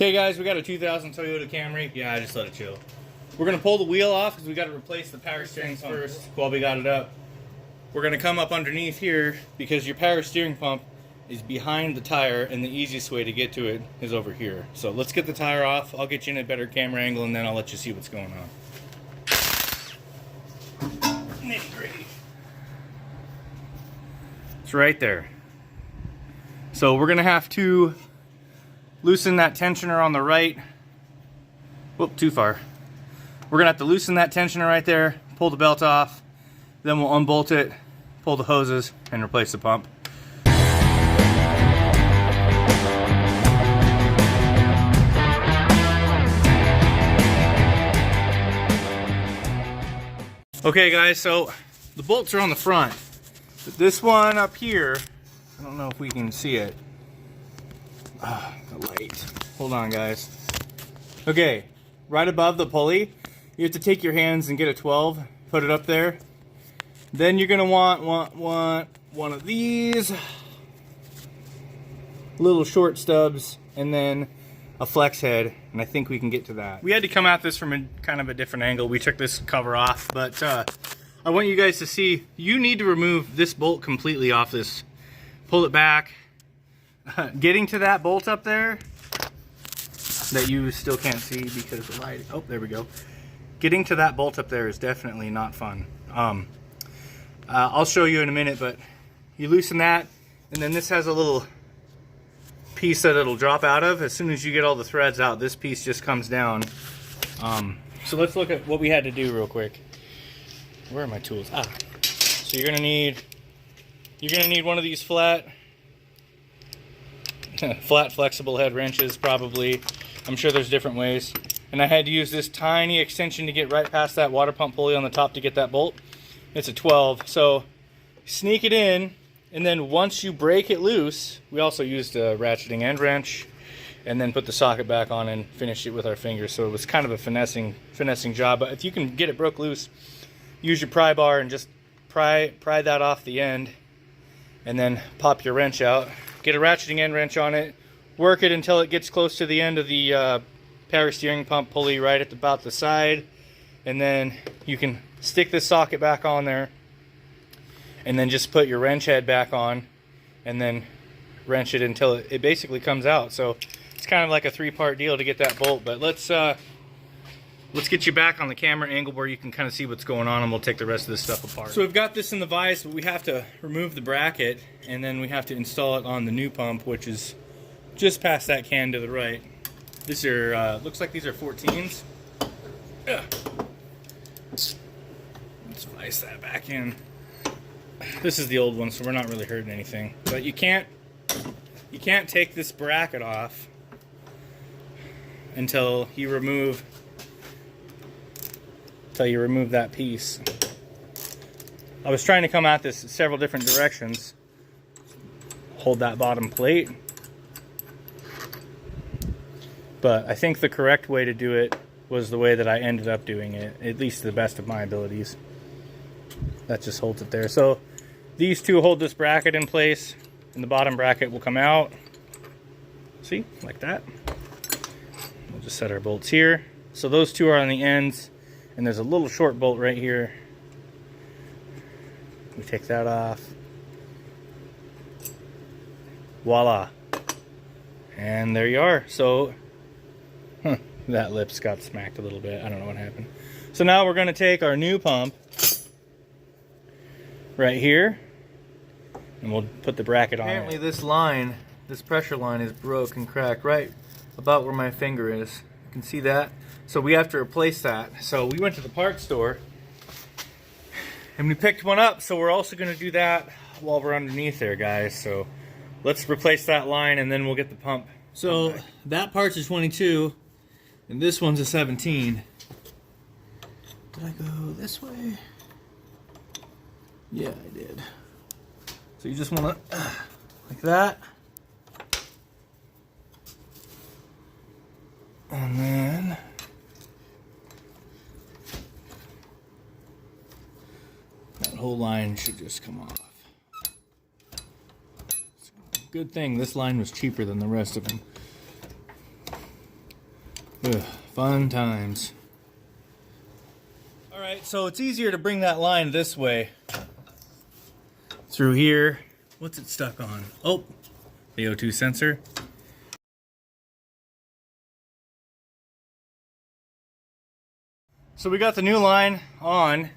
Okay guys, we got a 2000 Toyota Camry. Yeah, I just let it chill. We're gonna pull the wheel off because we got to replace the power steering first while we got it up. We're gonna come up underneath here because your power steering pump is behind the tire and the easiest way to get to it is over here. So let's get the tire off. I'll get you in a better camera angle and then I'll let you see what's going on. Nitty gritty. It's right there. So we're gonna have to loosen that tensioner on the right. Whoop, too far. We're gonna have to loosen that tensioner right there, pull the belt off, then we'll unbolt it, pull the hoses, and replace the pump. Okay guys, so the bolts are on the front, but this one up here, I don't know if we can see it. The light. Hold on guys. Okay, right above the pulley, you have to take your hands and get a 12, put it up there. Then you're gonna want one of these little short stubs and then a flex head, and I think we can get to that. We had to come at this from a kind of a different angle. We took this cover off, but I want you guys to see, you need to remove this bolt completely off this. Pull it back. Getting to that bolt up there that you still can't see because the light, oh, there we go. Getting to that bolt up there is definitely not fun. I'll show you in a minute, but you loosen that, and then this has a little piece that it'll drop out of. As soon as you get all the threads out, this piece just comes down. So let's look at what we had to do real quick. Where are my tools? So you're gonna need one of these flat flexible head wrenches, probably. I'm sure there's different ways. And I had to use this tiny extension to get right past that water pump pulley on the top to get that bolt. It's a 12, so sneak it in, and then once you break it loose, we also used a ratcheting end wrench, and then put the socket back on and finished it with our fingers. So it was kind of a finessing job. But if you can get it broke loose, use your pry bar and just pry that off the end, and then pop your wrench out. Get a ratcheting end wrench on it, work it until it gets close to the end of the power steering pump pulley right at about the side, and then you can stick this socket back on there, and then just put your wrench head back on, and then wrench it until it basically comes out. So it's kind of like a three-part deal to get that bolt. But let's get you back on the camera angle where you can kind of see what's going on, and we'll take the rest of this stuff apart. So we've got this in the vise, but we have to remove the bracket, and then we have to install it on the new pump, which is just past that can to the right. These are, looks like these are 14s. Ugh. Let's vise that back in. This is the old one, so we're not really hurting anything. But you can't take this bracket off until you remove that piece. I was trying to come at this several different directions. Hold that bottom plate. But I think the correct way to do it was the way that I ended up doing it, at least to the best of my abilities. That just holds it there. So these two hold this bracket in place, and the bottom bracket will come out. See, like that. We'll just set our bolts here. So those two are on the ends, and there's a little short bolt right here. We take that off. Voila. And there you are. So that lips got smacked a little bit. I don't know what happened. So now we're going to take our new pump right here, and we'll put the bracket on. Apparently this line, this pressure line, is broke and cracked right about where my finger is. You can see that. So we have to replace that. So we went to the parts store and we picked one up. So we're also going to do that while we're underneath there, guys. So let's replace that line, and then we'll get the pump. So that part's a 22, and this one's a 17. Did I go this way? Yeah, I did. So you just want to, like that. And then that whole line should just come off. Good thing this line was cheaper than the rest of them. Ugh, fun times. All right, so it's easier to bring that line this way. Through here. What's it stuck on? Oh, the O2 sensor. So we got the new line on.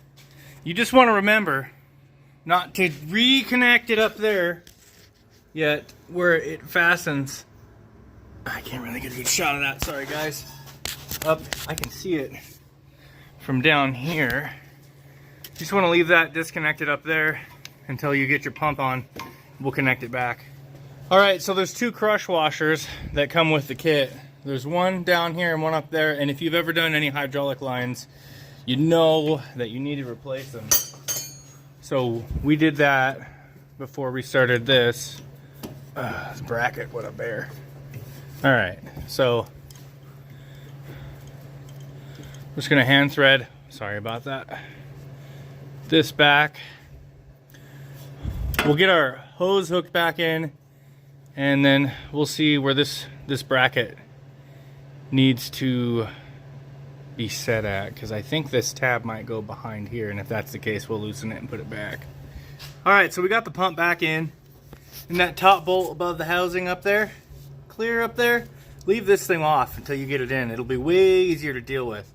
You just want to remember not to reconnect it up there yet where it fastens. I can't really get a good shot of that, sorry guys. Up, I can see it from down here. You just want to leave that disconnected up there until you get your pump on. We'll connect it back. All right, so there's two crush washers that come with the kit. There's one down here and one up there, and if you've ever done any hydraulic lines, you know that you need to replace them. So we did that before we started this. This bracket, what a bear. All right, so I'm just gonna hand thread, sorry about that, this back. We'll get our hose hooked back in, and then we'll see where this bracket needs to be set at, because I think this tab might go behind here, and if that's the case, we'll loosen it and put it back. All right, so we got the pump back in, and that top bolt above the housing up there, clear up there, leave this thing off until you get it in. It'll be way easier to deal with.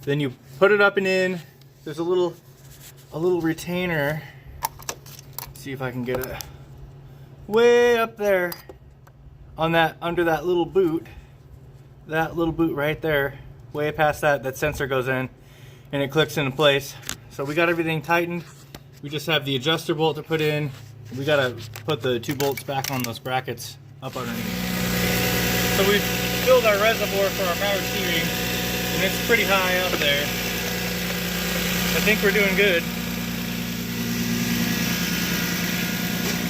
Then you put it up and in. There's a little retainer. Let's see if I can get it way up there on that, under that little boot. That little boot right there, way past that sensor goes in and it clicks into place. So we got everything tightened. We just have the adjuster bolt to put in. We gotta put the two bolts back on those brackets up underneath. So we've filled our reservoir for our power steering, and it's pretty high up there. I think we're doing good.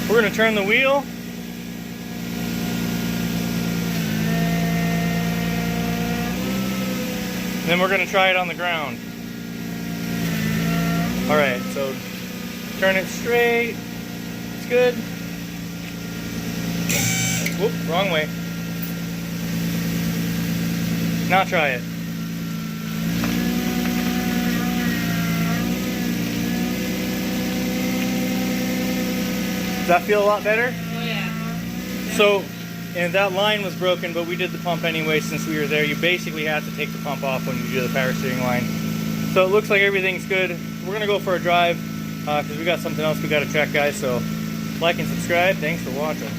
We're gonna turn the wheel. Then we're gonna try it on the ground. All right, so turn it straight. It's good. Whoop, wrong way. Now try it. Does that feel a lot better? Oh yeah. So, and that line was broken, but we did the pump anyway since we were there. You basically have to take the pump off when you do the power steering line. So it looks like everything's good. We're gonna go for a drive because we got something else we gotta check, guys. So like and subscribe. Thanks for watching.